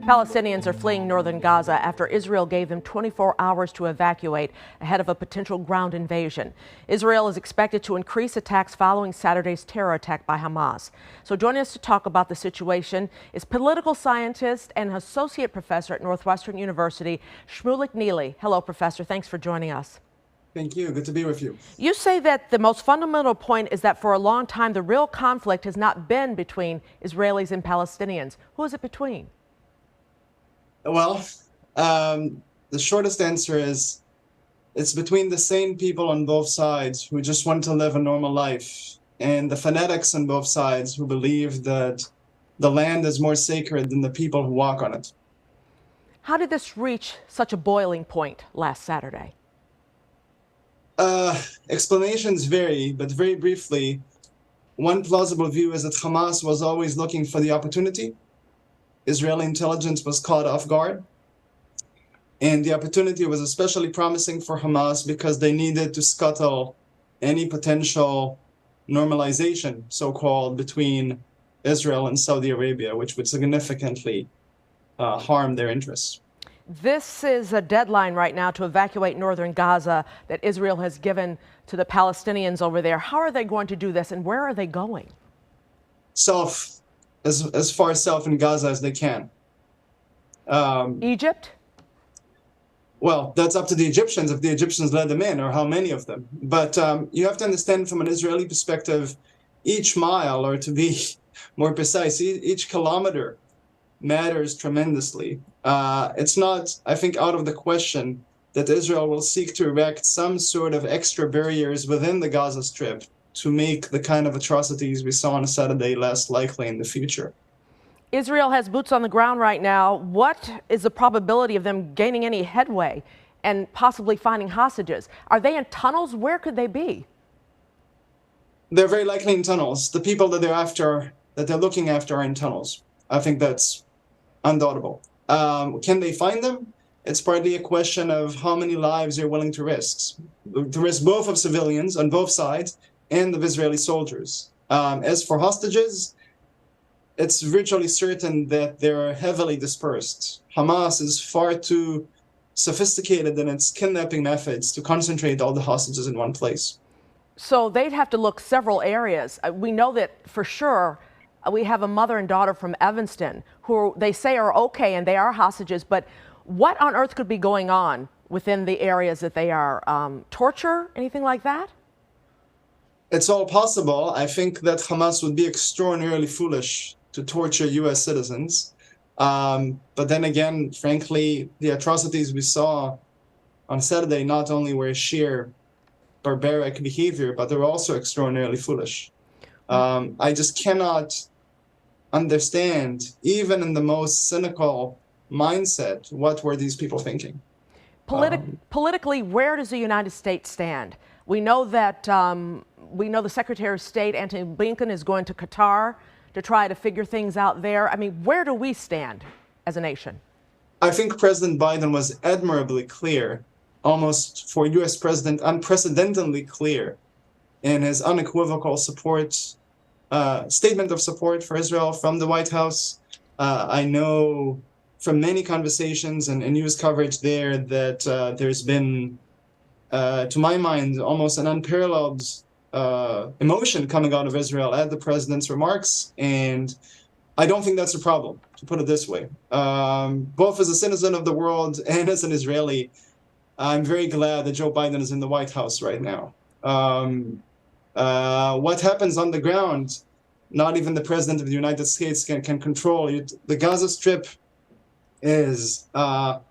Palestinians are fleeing northern Gaza after Israel gave them 24 hours to evacuate ahead of a potential ground invasion. Israel is expected to increase attacks following Saturday's terror attack by Hamas. So joining us to talk about the situation is political scientist and associate professor at Northwestern University, Shmulik Neely. Hello, Professor. Thanks for joining us. Thank you. Good to be with you. You say that the most fundamental point is that for a long time, the real conflict has not been between Israelis and Palestinians. Who is it between? Well, the shortest answer is it's between the sane people on both sides who just want to live a normal life and the fanatics on both sides who believe that the land is more sacred than the people who walk on it. How did this reach such a boiling point last Saturday? Explanations vary, but very briefly, one plausible view is that Hamas was always looking for the opportunity. Israeli intelligence was caught off guard. And the opportunity was especially promising for Hamas because they needed to scuttle any potential normalization, so-called, between Israel and Saudi Arabia, which would significantly harm their interests. This is a deadline right now to evacuate northern Gaza that Israel has given to the Palestinians over there. How are they going to do this, and where are they going? South, as far south in Gaza as they can. Egypt? Well, that's up to the Egyptians, if the Egyptians let them in, or how many of them. But you have to understand from an Israeli perspective, each mile, or to be more precise, each kilometer matters tremendously. It's not, I think, out of the question that Israel will seek to erect some sort of extra barriers within the Gaza Strip to make the kind of atrocities we saw on Saturday less likely in the future. Israel has boots on the ground right now. What is the probability of them gaining any headway and possibly finding hostages? Are they in tunnels? Where could they be? They're very likely in tunnels. The people that they're looking after are in tunnels. I think that's undoubtable. Can they find them? It's partly a question of how many lives you're willing to risk. The risk both of civilians on both sides and of Israeli soldiers. As for hostages, it's virtually certain that they're heavily dispersed. Hamas is far too sophisticated in its kidnapping methods to concentrate all the hostages in one place. So they'd have to look several areas. We know that for sure. We have a mother and daughter from Evanston who they say are okay and they are hostages, but what on earth could be going on within the areas that they are? Torture, anything like that? It's all possible. I think that Hamas would be extraordinarily foolish to torture U.S. citizens. But then again, frankly, the atrocities we saw on Saturday not only were sheer barbaric behavior, but they were also extraordinarily foolish. I just cannot understand, even in the most cynical mindset, what were these people thinking? Politically, where does the United States stand? We know that the Secretary of State, Antony Blinken, is going to Qatar to try to figure things out there. I mean, where do we stand as a nation? I think President Biden was admirably clear, almost for U.S. president, unprecedentedly clear in his unequivocal statement of support for Israel from the White House. I know from many conversations and news coverage there that there's been, to my mind, almost an unparalleled emotion coming out of Israel at the president's remarks. And I don't think that's a problem, to put it this way. Both as a citizen of the world and as an Israeli, I'm very glad that Joe Biden is in the White House right now. What happens on the ground, not even the President of the United States can control. The Gaza Strip is a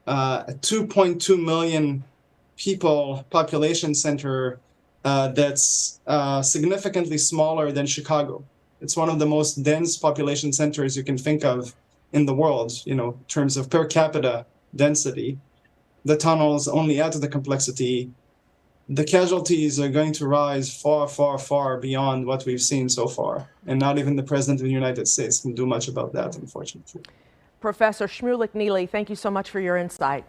2.2 million people population center that's significantly smaller than Chicago. It's one of the most dense population centers you can think of in the world, in terms of per capita density. The tunnels only add to the complexity. The casualties are going to rise far, far, far beyond what we've seen so far. And not even the President of the United States can do much about that, unfortunately. Professor Shmulik Neely, thank you so much for your insight.